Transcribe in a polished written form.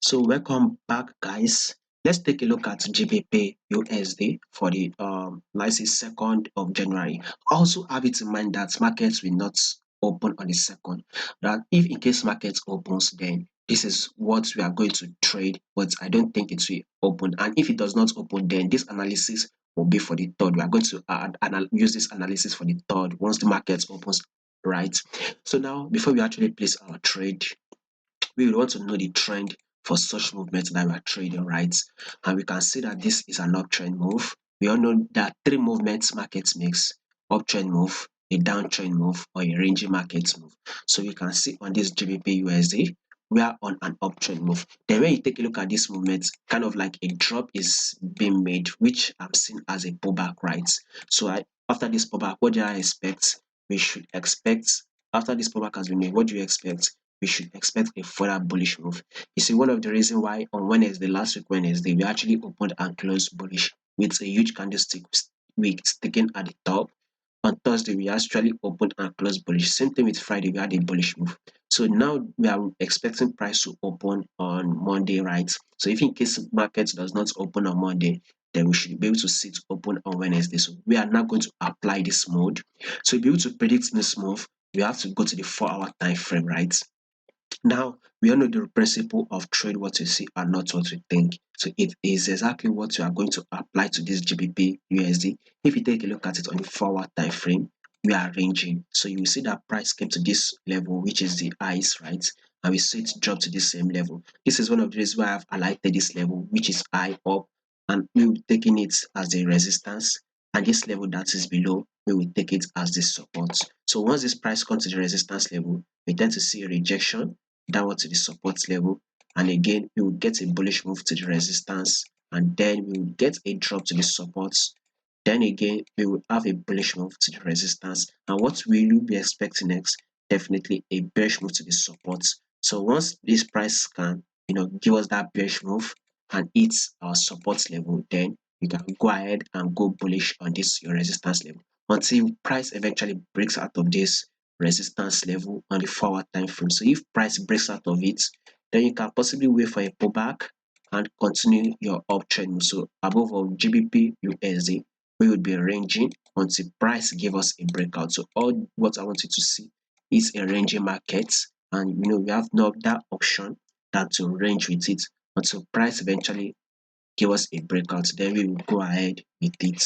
So welcome back, guys. Let's take a look at GBP USD for the let's say 2nd of January. Also have it in mind that markets will not open on the 2nd. That if in case markets opens, then this is what we are going to trade, but I don't think it will open. And if it does not open, then this analysis will be for the 3rd. We are going to use this analysis for the 3rd once the market opens, right? So now, before we actually place our trade, we will want to know the trend for such movements that we are trading, right? And we can see that this is an uptrend move. We all know that three movements markets makes: uptrend move, a downtrend move, or a ranging market move. So you can see on this GBP USD, we are on an uptrend move. Then when you take a look at this movement, kind of like a drop is being made, which I'm seeing as a pullback, right? So after this pullback, what do I expect? We should expect, after this pullback has been made, what do you expect? We should expect a further bullish move. You see, one of the reasons why on Wednesday, last week Wednesday, we actually opened and closed bullish with a huge candlestick wick sticking at the top. On Thursday, we actually opened and closed bullish. Same thing with Friday, we had a bullish move. So now we are expecting price to open on Monday, right? So if in case market does not open on Monday, then we should be able to see it open on Wednesday. So we are now going to apply this mode. So to be able to predict this move, we have to go to the 4-hour time frame, right? Now, we all know the principle of trade what you see and not what you think. So it is exactly what you are going to apply to this GBP USD. If you take a look at it on the 4-hour time frame, we are ranging. So you will see that price came to this level, which is the highs, right? And we see it drop to the same level. This is one of the reasons why I've highlighted this level, which is high up, and we will taking it as a resistance. And this level that is below, we will take it as the support. So once this price comes to the resistance level, we tend to see a rejection downward to the support level, and again we will get a bullish move to the resistance, and then we will get a drop to the support. Then again we will have a bullish move to the resistance, and what will you be expecting next? Definitely a bearish move to the support. So once this price can give us that bearish move and hit our support level, then you can go ahead and go bullish on this your resistance level until price eventually breaks out of this resistance level on the 4-hour time frame. So if price breaks out of it, then you can possibly wait for a pullback and continue your uptrend. So above all, GBP USD, we would be ranging until price give us a breakout. So all what I want you to see is a ranging market, and we have no that option than to range with it until price eventually give us a breakout. Then we will go ahead with it.